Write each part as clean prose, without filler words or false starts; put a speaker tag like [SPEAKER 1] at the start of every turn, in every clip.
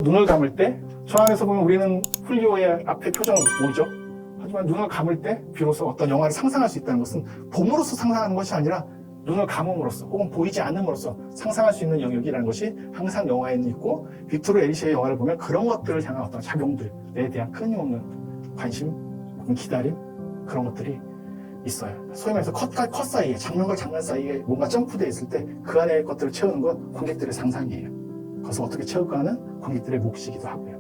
[SPEAKER 1] 눈을 감을 때 저 안에서 보면 우리는 훌리오의 앞에 표정을 보죠. 하지만 눈을 감을 때 비로소 어떤 영화를 상상할 수 있다는 것은 봄으로써 상상하는 것이 아니라 눈을 감음으로써 혹은 보이지 않음으로써 상상할 수 있는 영역이라는 것이 항상 영화에는 있고, 빅토르 에리시의 영화를 보면 그런 것들을 향한 어떤 작용들에 대한 끊임없는 관심 혹은 기다림, 그런 것들이 있어요. 소위 말해서 컷 사이에, 장면과 장면 사이에 뭔가 점프되어 있을 때 그 안에 것들을 채우는 건 관객들의 상상이에요. 그래서 어떻게 채울까 하는 관객들의 몫이기도 하고요.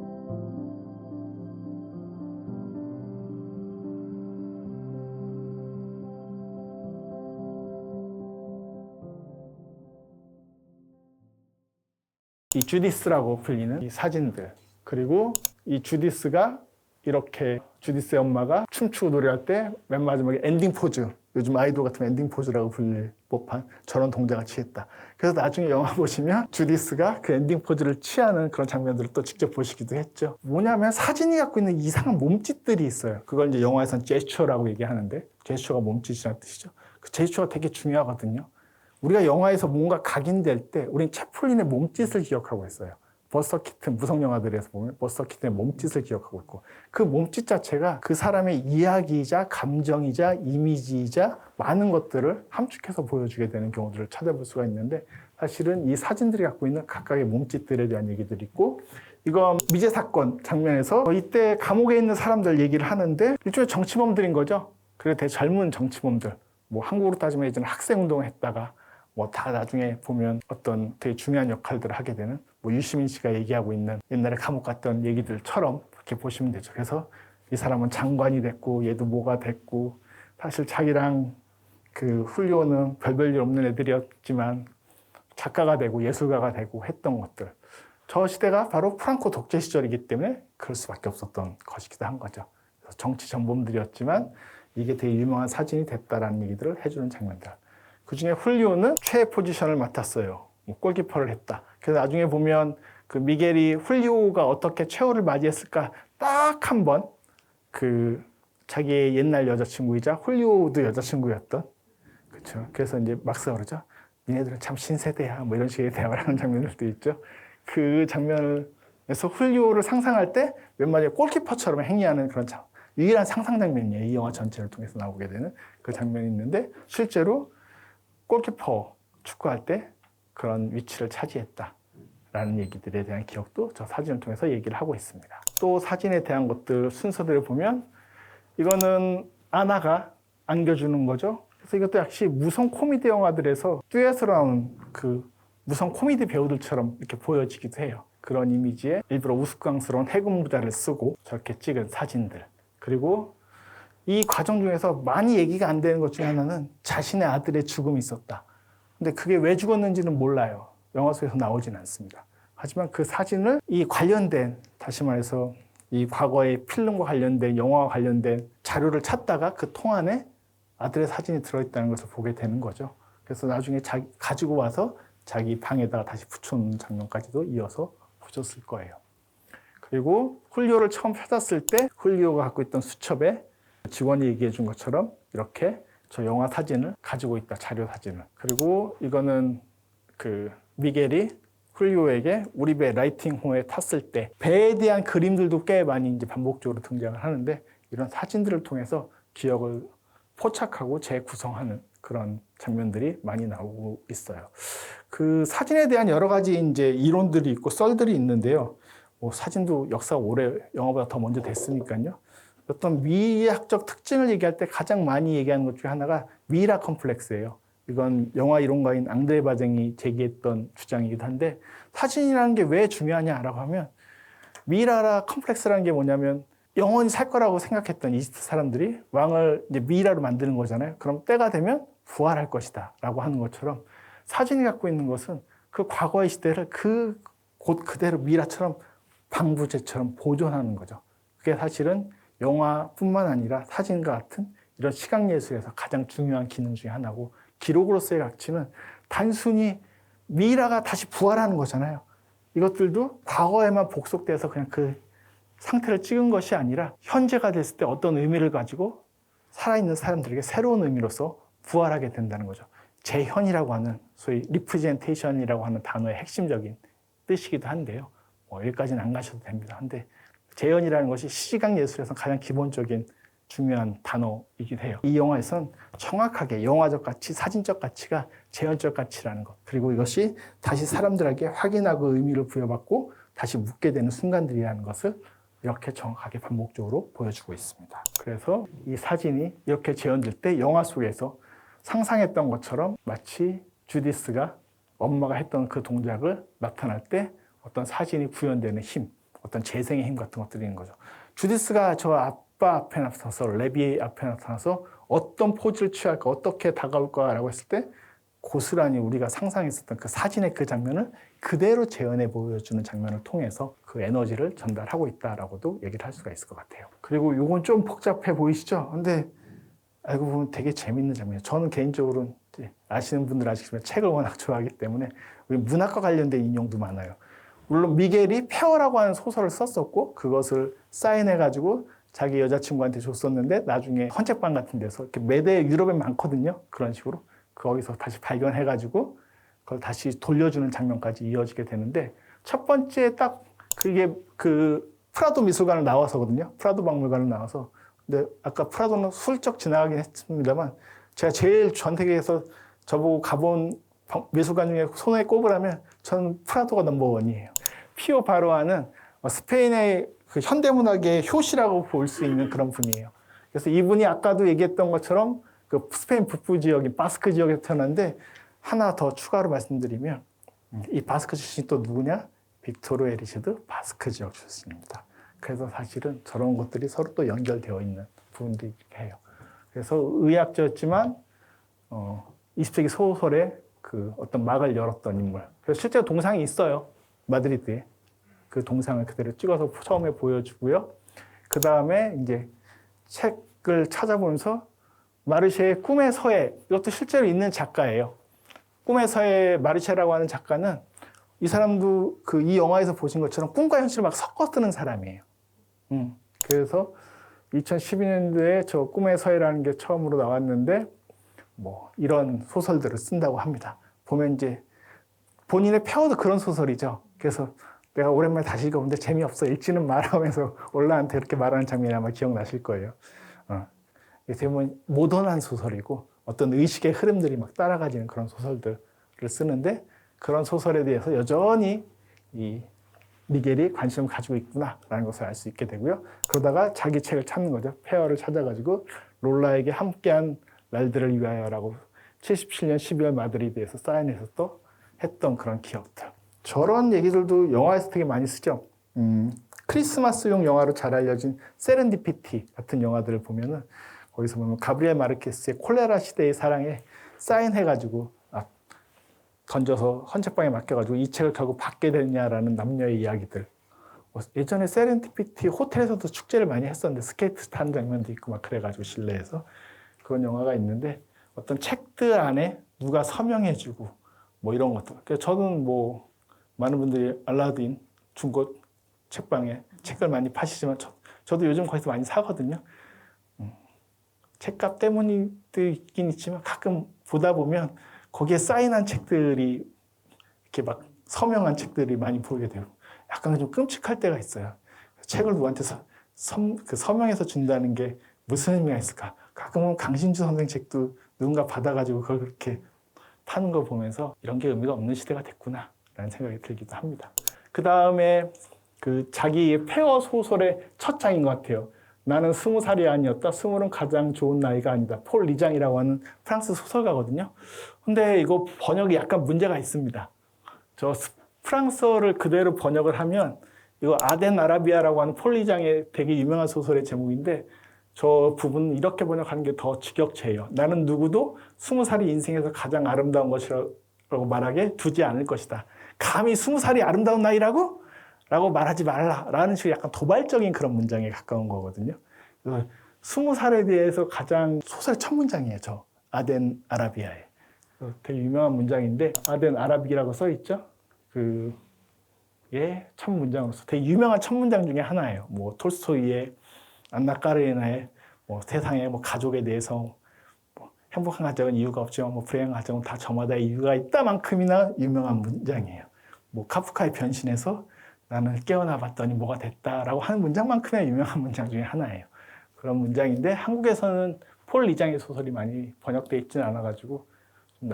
[SPEAKER 1] 이 주디스라고 불리는 이 사진들, 그리고 이 주디스가 이렇게, 주디스의 엄마가 춤추고 노래할 때 맨 마지막에 엔딩 포즈, 요즘 아이돌 같은 엔딩 포즈라고 불릴 법한 저런 동작을 취했다. 그래서 나중에 영화 보시면 주디스가 그 엔딩 포즈를 취하는 그런 장면들을 또 직접 보시기도 했죠. 뭐냐면 사진이 갖고 있는 이상한 몸짓들이 있어요. 그걸 이제 영화에서는 제스처라고 얘기하는데, 제스처가 몸짓이라는 뜻이죠. 그 제스처가 되게 중요하거든요. 우리가 영화에서 뭔가 각인될 때 우리는 채플린의 몸짓을 기억하고 있어요. 버스터 키튼, 무성 영화들에서 보면 버스터 키튼의 몸짓을 기억하고 있고, 그 몸짓 자체가 그 사람의 이야기이자 감정이자 이미지이자 많은 것들을 함축해서 보여주게 되는 경우들을 찾아볼 수가 있는데, 사실은 이 사진들이 갖고 있는 각각의 몸짓들에 대한 얘기들이 있고, 이거 미제 사건 장면에서 이때 감옥에 있는 사람들 얘기를 하는데 일종의 정치범들인 거죠. 그리고 되게 젊은 정치범들, 뭐 한국으로 따지면 예전에 학생운동을 했다가 뭐 다 나중에 보면 어떤 되게 중요한 역할들을 하게 되는, 뭐 유시민 씨가 얘기하고 있는 옛날에 감옥 갔던 얘기들처럼 그렇게 보시면 되죠. 그래서 이 사람은 장관이 됐고 얘도 뭐가 됐고, 사실 자기랑 그 훌리오는 별볼일 없는 애들이었지만 작가가 되고 예술가가 되고 했던 것들, 저 시대가 바로 프랑코 독재 시절이기 때문에 그럴 수밖에 없었던 것이기도 한 거죠. 그래서 정치 전범들이었지만 이게 되게 유명한 사진이 됐다라는 얘기들을 해주는 장면들. 그 중에 훌리오는 최애 포지션을 맡았어요. 골키퍼를 했다. 그래서 나중에 보면 그 미겔이 훌리오가 어떻게 최후를 맞이했을까 딱 한 번, 그 자기의 옛날 여자친구이자 훌리오도 여자친구였던, 그렇죠. 그래서 이제 막스가 그러죠. 니네들은 참 신세대야. 뭐 이런 식의 대화를 하는 장면들도 있죠. 그 장면에서 훌리오를 상상할 때 웬만하면 골키퍼처럼 행위하는 그런 유일한 상상 장면이에요. 이 영화 전체를 통해서 나오게 되는 그 장면이 있는데, 실제로 골키퍼 축구할 때 그런 위치를 차지했다라는 얘기들에 대한 기억도 저 사진을 통해서 얘기를 하고 있습니다. 또 사진에 대한 것들 순서들을 보면 이거는 아나가 안겨주는 거죠. 그래서 이것도 역시 무성 코미디 영화들에서 듀엣으로 나오는 그 무성 코미디 배우들처럼 이렇게 보여지기도 해요. 그런 이미지에 일부러 우스꽝스러운 해군 모자를 쓰고 저렇게 찍은 사진들. 그리고 이 과정 중에서 많이 얘기가 안 되는 것 중에 하나는 자신의 아들의 죽음이 있었다. 근데 그게 왜 죽었는지는 몰라요. 영화 속에서 나오진 않습니다. 하지만 그 사진을 이 관련된, 다시 말해서 이 과거의 필름과 관련된, 영화와 관련된 자료를 찾다가 그 통 안에 아들의 사진이 들어있다는 것을 보게 되는 거죠. 그래서 나중에 가지고 와서 자기 방에다가 다시 붙여놓는 장면까지도 이어서 보셨을 거예요. 그리고 훌리오를 처음 찾았을 때 훌리오가 갖고 있던 수첩에 직원이 얘기해 준 것처럼 이렇게 저 영화 사진을 가지고 있다, 자료 사진을. 그리고 이거는 그 미겔이 훌리오에게 우리 배 라이팅호에 탔을 때 배에 대한 그림들도 꽤 많이 이제 반복적으로 등장을 하는데, 이런 사진들을 통해서 기억을 포착하고 재구성하는 그런 장면들이 많이 나오고 있어요. 그 사진에 대한 여러 가지 이제 이론들이 있고 썰들이 있는데요. 뭐 사진도 역사가 오래 영화보다 더 먼저 됐으니까요. 어떤 미학적 특징을 얘기할 때 가장 많이 얘기하는 것 중에 하나가 미이라 컴플렉스예요. 이건 영화 이론가인 앙드레 바쟁이 제기했던 주장이기도 한데, 사진이라는 게 왜 중요하냐라고 하면, 미이라 컴플렉스라는 게 뭐냐면 영원히 살 거라고 생각했던 이집트 사람들이 왕을 이제 미이라로 만드는 거잖아요. 그럼 때가 되면 부활할 것이다 라고 하는 것처럼, 사진이 갖고 있는 것은 그 과거의 시대를 곳 그대로 미이라처럼 방부제처럼 보존하는 거죠. 그게 사실은 영화뿐만 아니라 사진과 같은 이런 시각예술에서 가장 중요한 기능 중에 하나고, 기록으로서의 가치는 단순히 미이라가 다시 부활하는 거잖아요. 이것들도 과거에만 복속돼서 그냥 그 상태를 찍은 것이 아니라 현재가 됐을 때 어떤 의미를 가지고 살아있는 사람들에게 새로운 의미로서 부활하게 된다는 거죠. 재현이라고 하는, 소위 리프레젠테이션이라고 하는 단어의 핵심적인 뜻이기도 한데요. 뭐 여기까지는 안 가셔도 됩니다. 근데 재현이라는 것이 시각 예술에서 가장 기본적인 중요한 단어이기도 해요. 이 영화에선 정확하게 영화적 가치, 사진적 가치가 재현적 가치라는 것. 그리고 이것이 다시 사람들에게 확인하고 의미를 부여받고 다시 묻게 되는 순간들이라는 것을 이렇게 정확하게 반복적으로 보여주고 있습니다. 그래서 이 사진이 이렇게 재현될 때 영화 속에서 상상했던 것처럼 마치 주디스가 엄마가 했던 그 동작을 나타날 때 어떤 사진이 구현되는 힘, 어떤 재생의 힘 같은 것들이 있는 거죠. 주디스가 저 아빠 앞에 나타나서, 레비 앞에 나타나서 어떤 포즈를 취할까, 어떻게 다가올까라고 했을 때 고스란히 우리가 상상했었던 그 사진의 그 장면을 그대로 재현해 보여주는 장면을 통해서 그 에너지를 전달하고 있다라고도 얘기를 할 수가 있을 것 같아요. 그리고 이건 좀 복잡해 보이시죠? 근데 알고 보면 되게 재밌는 장면이에요. 저는 개인적으로 아시는 분들 아시겠지만 책을 워낙 좋아하기 때문에 우리 문학과 관련된 인용도 많아요. 물론 미겔이 페어라고 하는 소설을 썼었고 그것을 사인해가지고 자기 여자친구한테 줬었는데 나중에 헌책방 같은 데서 이렇게 매대 유럽에 많거든요. 그런 식으로 거기서 다시 발견해가지고 그걸 다시 돌려주는 장면까지 이어지게 되는데 첫 번째 딱 그게 그 프라도 미술관을 나와서거든요. 프라도 박물관을 나와서. 근데 아까 프라도는 슬쩍 지나가긴 했습니다만 제가 제일 전 세계에서 저보고 가본 미술관 중에 손에 꼽으라면 저는 프라도가 넘버원이에요. 피오 바로아는 스페인의 그 현대문학의 효시라고 볼 수 있는 그런 분이에요. 그래서 이분이 아까도 얘기했던 것처럼 그 스페인 북부 지역인 바스크 지역에서 태어났는데 하나 더 추가로 말씀드리면 이 바스크 출신이 또 누구냐? 빅토르 에리시드 바스크 지역 출신입니다. 그래서 사실은 저런 것들이 서로 또 연결되어 있는 부분들이 해요. 그래서 의학자였지만 20세기 소설의 그 어떤 막을 열었던 인물. 그래서 실제로 동상이 있어요. 마드리드에. 그 동상을 그대로 찍어서 처음에 보여주고요. 그 다음에 이제 책을 찾아보면서 마르쉐의 꿈의 서예, 이것도 실제로 있는 작가예요. 꿈의 서예 마르쉐라고 하는 작가는 이 사람도 그 이 영화에서 보신 것처럼 꿈과 현실을 막 섞어 쓰는 사람이에요. 그래서 2012년도에 저 꿈의 서예라는 게 처음으로 나왔는데 뭐 이런 소설들을 쓴다고 합니다. 보면 이제 본인의 폐허도 그런 소설이죠. 그래서 내가 오랜만에 다시 읽어보는데 재미없어 읽지는 말하면서 올라한테 이렇게 말하는 장면이 아마 기억나실 거예요. 어떻게 보면 모던한 소설이고 어떤 의식의 흐름들이 막 따라가지는 그런 소설들을 쓰는데 그런 소설에 대해서 여전히 이 미겔이 관심을 가지고 있구나라는 것을 알 수 있게 되고요. 그러다가 자기 책을 찾는 거죠. 페어를 찾아가지고 롤라에게 함께한 날들을 위하여라고 77년 12월 마드리드에서 사인해서 또 했던 그런 기억들. 저런 얘기들도 영화에서 되게 많이 쓰죠. 크리스마스용 영화로 잘 알려진 세렌디피티 같은 영화들을 보면은 거기서 보면 가브리엘 마르케스의 콜레라 시대의 사랑에 사인해가지고 던져서 헌책방에 맡겨가지고 이 책을 결국 받게 됐냐라는 남녀의 이야기들. 예전에 세렌디피티 호텔에서도 축제를 많이 했었는데 스케이트 타는 장면도 있고 막 그래가지고 실내에서 그런 영화가 있는데 어떤 책들 안에 누가 서명해주고 뭐 이런 것들. 그래서 저는 뭐 많은 분들이 알라딘 중고 책방에 책을 많이 파시지만 저도 요즘 거기서 많이 사거든요. 책값 때문이도 있긴 있지만 가끔 보다 보면 거기에 사인한 책들이 이렇게 막 서명한 책들이 많이 보이게 되고 약간 좀 끔찍할 때가 있어요. 책을 누구한테 서명해서 준다는 게 무슨 의미가 있을까? 가끔은 강신주 선생 책도 누군가 받아가지고 그걸 그렇게 파는 거 보면서 이런 게 의미가 없는 시대가 됐구나 라는 생각이 들기도 합니다. 그 다음에 그 자기의 폐허 소설의 첫 장인 것 같아요. 나는 20살이 아니었다. 20은 가장 좋은 나이가 아니다. 폴 리장이라고 하는 프랑스 소설가거든요. 근데 이거 번역이 약간 문제가 있습니다. 저 프랑스어를 그대로 번역을 하면 이거 아덴 아라비아라고 하는 폴 리장의 되게 유명한 소설의 제목인데 저 부분은 이렇게 번역하는 게 더 직역체예요. 나는 누구도 20살이 인생에서 가장 아름다운 것이라고 말하게 두지 않을 것이다. 감히 20살이 아름다운 나이라고? 라고 말하지 말라라는 식의 약간 도발적인 그런 문장에 가까운 거거든요. 그래서 20살에 대해서 가장 소설의 첫 문장이에요. 저 아덴 아라비아에. 되게 유명한 문장인데 아덴 아라비라고 써 있죠. 그의 첫 문장으로서 되게 유명한 첫 문장 중에 하나예요. 뭐 톨스토이의 안나 까르리나의 뭐 세상의 뭐 가족에 대해서 뭐 행복한 가정은 이유가 없지만 뭐 불행한 가정은 다 저마다 이유가 있다만큼이나 유명한 문장이에요. 뭐 카프카의 변신에서 나는 깨어나 봤더니 뭐가 됐다라고 하는 문장만큼이나 유명한 문장 중에 하나예요. 그런 문장인데 한국에서는 폴 리장의 소설이 많이 번역되어 있지는 않아가지고 좀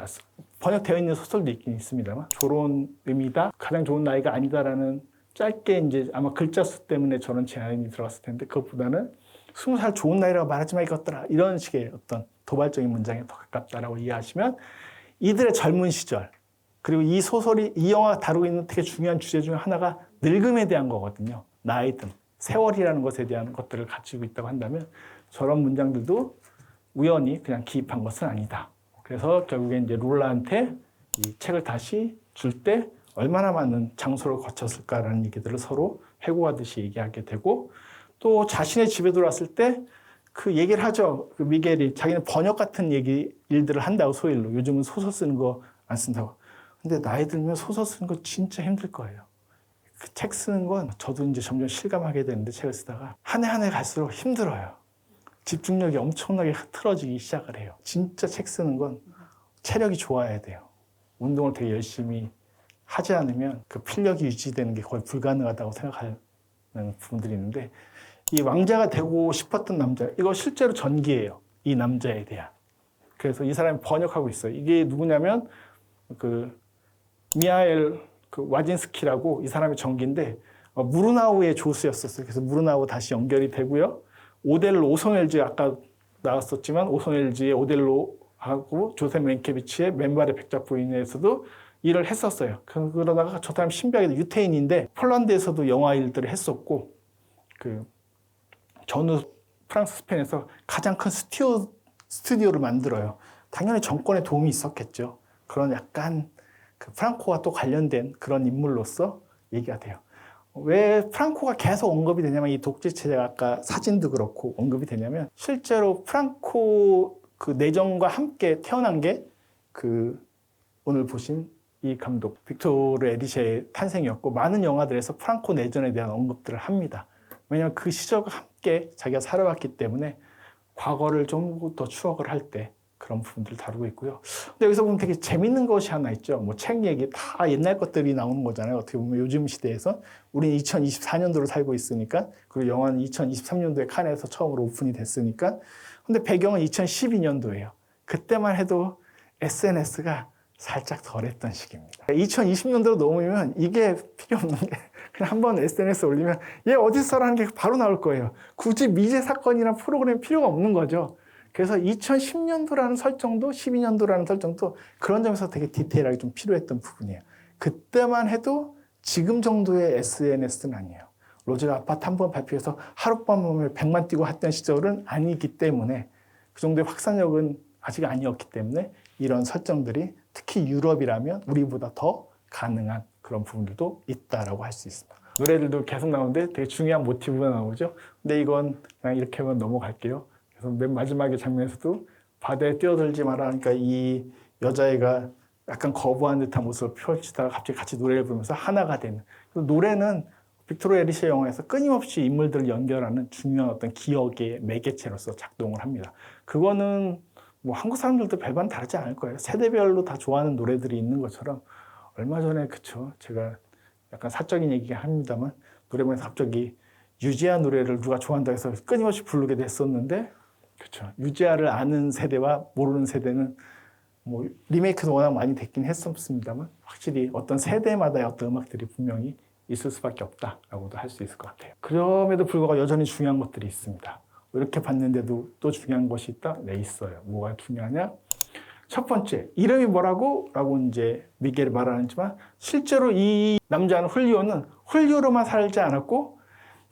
[SPEAKER 1] 번역되어 있는 소설도 있긴 있습니다만 조론 의미다, 가장 좋은 나이가 아니다라는 짧게 이제 아마 글자 수 때문에 저런 제안이 들어갔을 텐데 그것보다는 20살 좋은 나이라고 말하지 마 이것들아 이런 식의 어떤 도발적인 문장에 더 가깝다라고 이해하시면 이들의 젊은 시절 그리고 이 소설이 이 영화가 다루고 있는 되게 중요한 주제 중에 하나가 늙음에 대한 거거든요. 나이든 세월이라는 것에 대한 것들을 가지고 있다고 한다면 저런 문장들도 우연히 그냥 기입한 것은 아니다. 그래서 결국에 이제 롤라한테 이 책을 다시 줄 때 얼마나 많은 장소를 거쳤을까라는 얘기들을 서로 회고하듯이 얘기하게 되고 또 자신의 집에 들어왔을 때 그 얘기를 하죠. 그 미겔이 자기는 번역 같은 일들을 한다고 소일로. 요즘은 소설 쓰는 거 안 쓴다고. 근데 나이 들면 소설 쓰는 거 진짜 힘들 거예요. 그 책 쓰는 건 저도 이제 점점 실감하게 되는데 책을 쓰다가 한 해 한 해 갈수록 힘들어요. 집중력이 엄청나게 흐트러지기 시작을 해요. 진짜 책 쓰는 건 체력이 좋아야 돼요. 운동을 되게 열심히 하지 않으면 그 필력이 유지되는 게 거의 불가능하다고 생각하는 부분들이 있는데 이 왕자가 되고 싶었던 남자, 이거 실제로 전기예요. 이 남자에 대한. 그래서 이 사람이 번역하고 있어요. 이게 누구냐면 그 미하엘 그 와진스키라고 이 사람의 전기인데 무르나우의 조수였었어요. 그래서 무르나우 다시 연결이 되고요. 오델로 오손 웰즈 아까 나왔었지만 오손 웰즈의 오델로하고 조셉 랭케비치의 맨발의 백작 부인에서도 일을 했었어요. 그러다가 저 사람 신비하게도 유태인인데 폴란드에서도 영화 일들을 했었고 그 전후 프랑스 스페인에서 가장 큰 스튜디오를 만들어요. 당연히 정권의 도움이 있었겠죠. 그런 약간 그 프랑코와 또 관련된 그런 인물로서 얘기가 돼요. 왜 프랑코가 계속 언급이 되냐면 이 독재체제가 아까 사진도 그렇고 언급이 되냐면 실제로 프랑코 그 내정과 함께 태어난 게 그 오늘 보신 이 감독 빅토르 에리셰의 탄생이었고 많은 영화들에서 프랑코 내전에 대한 언급들을 합니다. 왜냐하면 그 시절과 함께 자기가 살아왔기 때문에 과거를 좀 더 추억을 할 때 그런 부분들을 다루고 있고요. 근데 여기서 보면 되게 재밌는 것이 하나 있죠. 뭐 책 얘기 다 옛날 것들이 나오는 거잖아요. 어떻게 보면 요즘 시대에서 우리는 2024년도를 살고 있으니까 그리고 영화는 2023년도에 칸에서 처음으로 오픈이 됐으니까 근데 배경은 2012년도예요. 그때만 해도 SNS가 살짝 덜했던 시기입니다. 2020년도로 넘으면 이게 필요 없는 게 그냥 한번 SNS 올리면 얘 어디서라는 게 바로 나올 거예요. 굳이 미제 사건이나 프로그램 필요가 없는 거죠. 그래서 2010년도라는 설정도 12년도라는 설정도 그런 점에서 되게 디테일하게 좀 필요했던 부분이에요. 그때만 해도 지금 정도의 SNS는 아니에요. 로제가 아파트 한 번 발표해서 하룻밤에 100만 뛰고 했던 시절은 아니기 때문에 그 정도의 확산력은 아직 아니었기 때문에 이런 설정들이 특히 유럽이라면 우리보다 더 가능한 그런 부분들도 있다라고 할 수 있습니다. 노래들도 계속 나오는데 되게 중요한 모티브가 나오죠. 근데 이건 그냥 이렇게 하면 넘어갈게요. 그래서 맨 마지막에 장면에서도 바다에 뛰어들지 마라. 그러니까 이 여자애가 약간 거부한 듯한 모습을 펼치다가 갑자기 같이 노래를 부르면서 하나가 되는. 노래는 빅토르 에리셰 영화에서 끊임없이 인물들을 연결하는 중요한 어떤 기억의 매개체로서 작동을 합니다. 그거는 뭐 한국 사람들도 별반 다르지 않을 거예요. 세대별로 다 좋아하는 노래들이 있는 것처럼 얼마 전에 그쵸 제가 약간 사적인 얘기가 합니다만 노래방에서 갑자기 유지아 노래를 누가 좋아한다 해서 끊임없이 부르게 됐었는데 그쵸 유지아를 아는 세대와 모르는 세대는 뭐 리메이크도 워낙 많이 됐긴 했었습니다만 확실히 어떤 세대마다의 어떤 음악들이 분명히 있을 수밖에 없다라고도 할 수 있을 것 같아요. 그럼에도 불구하고 여전히 중요한 것들이 있습니다. 이렇게 봤는데도 또 중요한 것이 있다? 네, 있어요. 뭐가 중요하냐? 첫 번째, 이름이 뭐라고? 라고 이제 미겔이 말하지만 실제로 이 남자는 훌리오는 훌리오로만 살지 않았고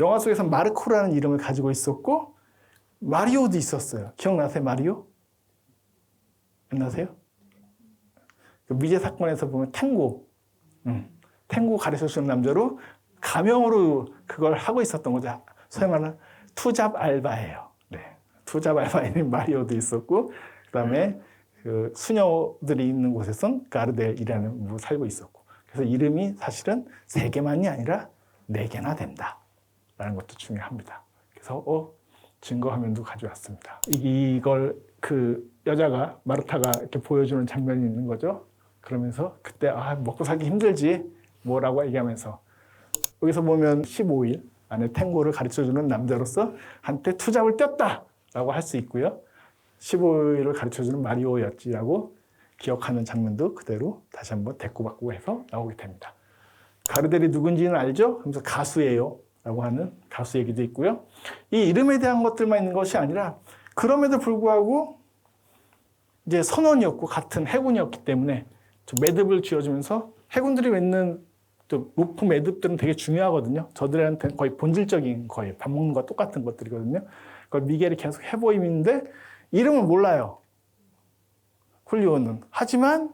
[SPEAKER 1] 영화 속에서 마르코라는 이름을 가지고 있었고 마리오도 있었어요. 기억나세요? 마리오? 기억나세요? 그 미제 사건에서 보면 탱고 탱고 가르쳐주는 남자로 가명으로 그걸 하고 있었던 거죠. 소위 말하는 투잡 알바예요. 네. 투잡 알바에는 마리오도 있었고, 그 다음에 그 수녀들이 있는 곳에선 가르델이라는 뭐 살고 있었고. 그래서 이름이 사실은 3개만이 아니라 4개나 된다. 라는 것도 중요합니다. 그래서, 증거 화면도 가져왔습니다. 이걸 그 여자가, 마르타가 이렇게 보여주는 장면이 있는 거죠. 그러면서 그때, 먹고 살기 힘들지. 뭐라고 얘기하면서 여기서 보면 15일 안에 탱고를 가르쳐주는 남자로서 한때 투잡을 뛰었다라고 할 수 있고요. 15일을 가르쳐주는 마리오였지라고 기억하는 장면도 그대로 다시 한번 대꾸바꾸고 해서 나오게 됩니다. 가르델이 누군지는 알죠? 그러면서 가수예요 라고 하는 가수 얘기도 있고요. 이 이름에 대한 것들만 있는 것이 아니라 그럼에도 불구하고 이제 선원이었고 같은 해군이었기 때문에 매듭을 쥐어주면서 해군들이 맺는 높은 매듭들은 되게 중요하거든요. 저들한테는 거의 본질적인 거예요. 밥 먹는 거와 똑같은 것들이거든요. 그걸 미겔이 계속 해보이는데 이름은 몰라요. 훌리오는. 하지만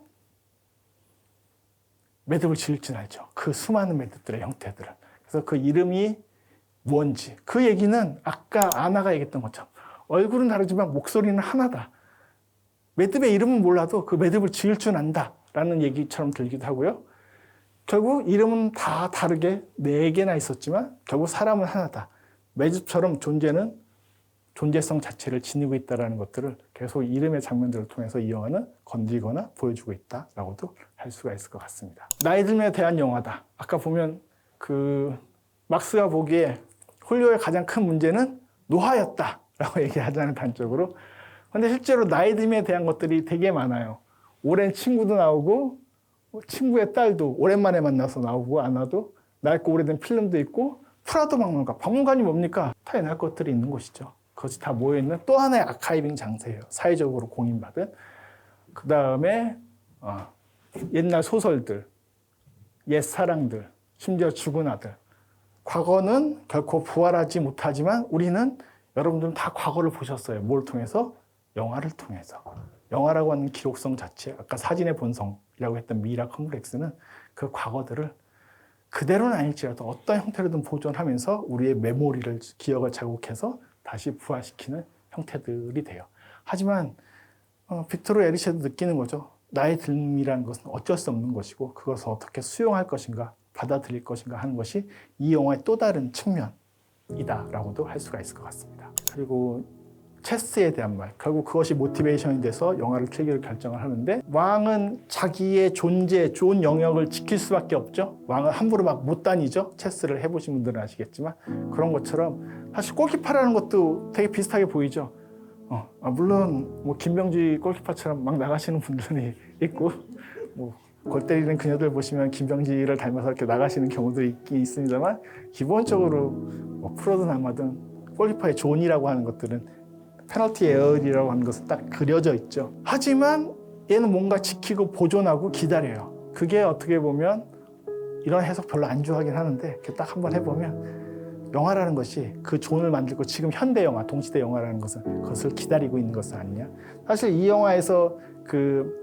[SPEAKER 1] 매듭을 지을지는 알죠. 그 수많은 매듭들의 형태들은. 그래서 그 이름이 뭔지. 그 얘기는 아까 아나가 얘기했던 것처럼 얼굴은 다르지만 목소리는 하나다. 매듭의 이름은 몰라도 그 매듭을 지을 줄 안다. 라는 얘기처럼 들기도 하고요. 결국 이름은 다 다르게 4개나 있었지만 결국 사람은 하나다. 매듭처럼 존재는 존재성 자체를 지니고 있다는 것들을 계속 이름의 장면들을 통해서 이 영화는 건드리거나 보여주고 있다라고도 할 수가 있을 것 같습니다. 나이 들에 대한 영화다. 아까 보면 그 막스가 보기에 홀리오의 가장 큰 문제는 노화였다라고 얘기하잖아요, 단적으로. 근데 실제로 나이 듦에 대한 것들이 되게 많아요. 오랜 친구도 나오고 친구의 딸도 오랜만에 만나서 나오고 아나도 낡고 오래된 필름도 있고 프라도 박물관. 박물관이 뭡니까? 다 옛날 것들이 있는 곳이죠. 그것이 다 모여있는 또 하나의 아카이빙 장소예요. 사회적으로 공인받은. 그 다음에 옛날 소설들, 옛 사랑들, 심지어 죽은 아들. 과거는 결코 부활하지 못하지만 우리는 여러분들은 다 과거를 보셨어요. 뭘 통해서? 영화를 통해서. 영화라고 하는 기록성 자체, 아까 사진의 본성이라고 했던 미라 컴플렉스는 그 과거들을 그대로는 아닐지라도 어떤 형태로든 보존하면서 우리의 메모리를, 기억을 자극해서 다시 부활시키는 형태들이 돼요. 하지만 빅토르 에리셰도 느끼는 거죠. 나의 듦이라는 것은 어쩔 수 없는 것이고 그것을 어떻게 수용할 것인가, 받아들일 것인가 하는 것이 이 영화의 또 다른 측면이다라고도 할 수가 있을 것 같습니다. 그리고 체스에 대한 말, 결국 그것이 모티베이션이 돼서 영화를 틀기로 결정을 하는데 왕은 자기의 존재, 좋은 영역을 지킬 수밖에 없죠. 왕은 함부로 막 못 다니죠. 체스를 해보신 분들은 아시겠지만 그런 것처럼 사실 골키퍼라는 것도 되게 비슷하게 보이죠. 물론 뭐 김병지 골키퍼처럼 막 나가시는 분들이 있고 뭐 골 때리는 그녀들 보시면 김병지를 닮아서 이렇게 나가시는 경우도 있긴 있습니다만 기본적으로 뭐 프로든 아마든 골키퍼의 존이라고 하는 것들은 페널티 에어리라고 하는 것은 딱 그려져 있죠. 하지만 얘는 뭔가 지키고 보존하고 기다려요. 그게 어떻게 보면 이런 해석 별로 안 좋아하긴 하는데 이렇게 딱 한번 해보면 영화라는 것이 그 존을 만들고 지금 현대 영화, 동시대 영화라는 것은 그것을 기다리고 있는 것은 아니냐. 사실 이 영화에서 그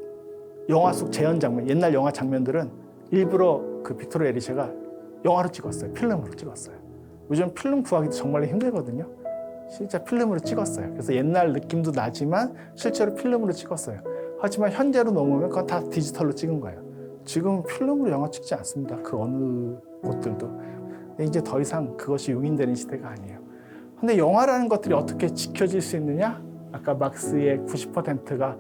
[SPEAKER 1] 영화 속 재현 장면, 옛날 영화 장면들은 일부러 그 빅토르 에리셰가 영화로 찍었어요. 필름으로 찍었어요. 요즘 필름 구하기도 정말 힘들거든요. 진짜 필름으로 찍었어요. 그래서 옛날 느낌도 나지만 실제로 필름으로 찍었어요. 하지만 현재로 넘으면 그건 다 디지털로 찍은 거예요. 지금 필름으로 영화 찍지 않습니다. 그 어느 곳들도. 근데 이제 더 이상 그것이 용인되는 시대가 아니에요. 근데 영화라는 것들이 어떻게 지켜질 수 있느냐? 아까 막스의 90%가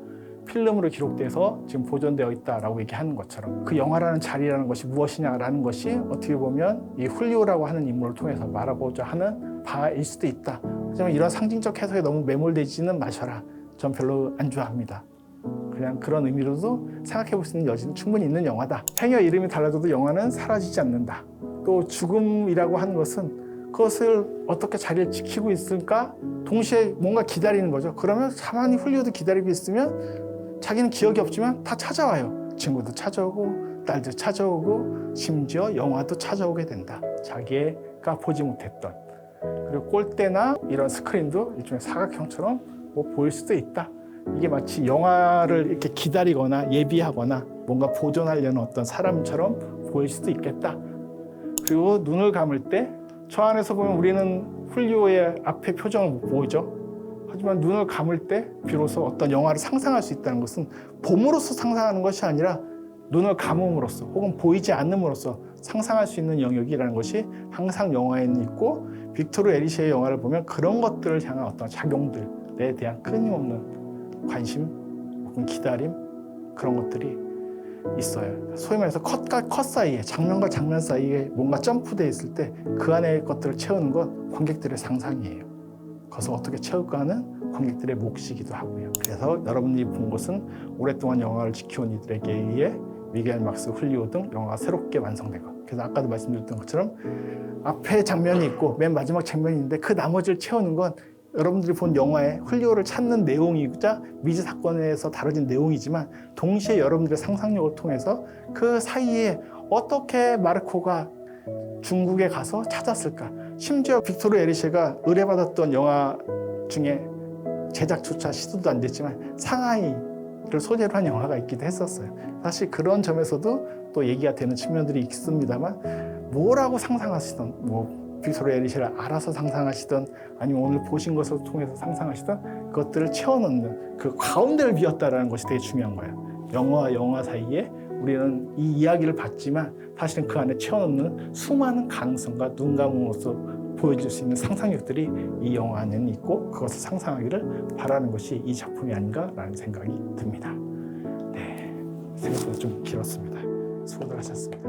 [SPEAKER 1] 필름으로 기록돼서 지금 보존되어 있다라고 얘기하는 것처럼 그 영화라는 자리라는 것이 무엇이냐라는 것이 어떻게 보면 이 훌리오라고 하는 인물을 통해서 말하고자 하는 바일 수도 있다. 하지만 이런 상징적 해석에 너무 매몰되지는 마셔라. 전 별로 안 좋아합니다. 그냥 그런 의미로도 생각해 볼 수 있는 여지는 충분히 있는 영화다. 행여 이름이 달라져도 영화는 사라지지 않는다. 또 죽음이라고 하는 것은 그것을 어떻게 자리를 지키고 있을까? 동시에 뭔가 기다리는 거죠. 그러면 가만히 훌리오도 기다리고 있으면 자기는 기억이 없지만 다 찾아와요. 친구도 찾아오고 딸도 찾아오고 심지어 영화도 찾아오게 된다. 자기가 보지 못했던. 그리고 꼴대나 이런 스크린도 일종의 사각형처럼 뭐 보일 수도 있다. 이게 마치 영화를 이렇게 기다리거나 예비하거나 뭔가 보존하려는 어떤 사람처럼 보일 수도 있겠다. 그리고 눈을 감을 때 저 안에서 보면 우리는 훌리오의 앞에 표정을 못 보이죠. 하지만 눈을 감을 때 비로소 어떤 영화를 상상할 수 있다는 것은 봄으로써 상상하는 것이 아니라 눈을 감음으로써 혹은 보이지 않음으로써 상상할 수 있는 영역이라는 것이 항상 영화에는 있고 빅토르 에리셰의 영화를 보면 그런 것들을 향한 어떤 작용들에 대한 끊임없는 관심 혹은 기다림 그런 것들이 있어요. 소위 말해서 컷과 컷 사이에, 장면과 장면 사이에 뭔가 점프되어 있을 때 그 안에 것들을 채우는 건 관객들의 상상이에요. 그것을 어떻게 채울까 하는 관객들의 몫이기도 하고요. 그래서 여러분이 본 것은 오랫동안 영화를 지켜온 이들에게 의해 미겔 막스 훌리오 등 영화가 새롭게 완성된 것. 그래서 아까도 말씀드렸던 것처럼 앞에 장면이 있고 맨 마지막 장면이 있는데 그 나머지를 채우는 건 여러분들이 본 영화의 훌리오를 찾는 내용이자 미지 사건에서 다뤄진 내용이지만 동시에 여러분들의 상상력을 통해서 그 사이에 어떻게 마르코가 중국에 가서 찾았을까. 심지어 빅토르 에리셰가 의뢰받았던 영화 중에 제작조차 시도도 안 됐지만 상하이를 소재로 한 영화가 있기도 했었어요. 사실 그런 점에서도 또 얘기가 되는 측면들이 있습니다만 뭐라고 상상하시던 빅토르 에리셰를 알아서 상상하시던 아니면 오늘 보신 것을 통해서 상상하시던 그것들을 채워넣는 그 가운데를 비웠다는 것이 되게 중요한 거예요. 영화와 영화 사이에 우리는 이 이야기를 봤지만 사실은 그 안에 채워넣는 수많은 가능성과 눈 감음으로써 보여줄 수 있는 상상력들이 이 영화 안에는 있고 그것을 상상하기를 바라는 것이 이 작품이 아닌가라는 생각이 듭니다. 네, 생각보다 좀 길었습니다. 수고들 하셨습니다.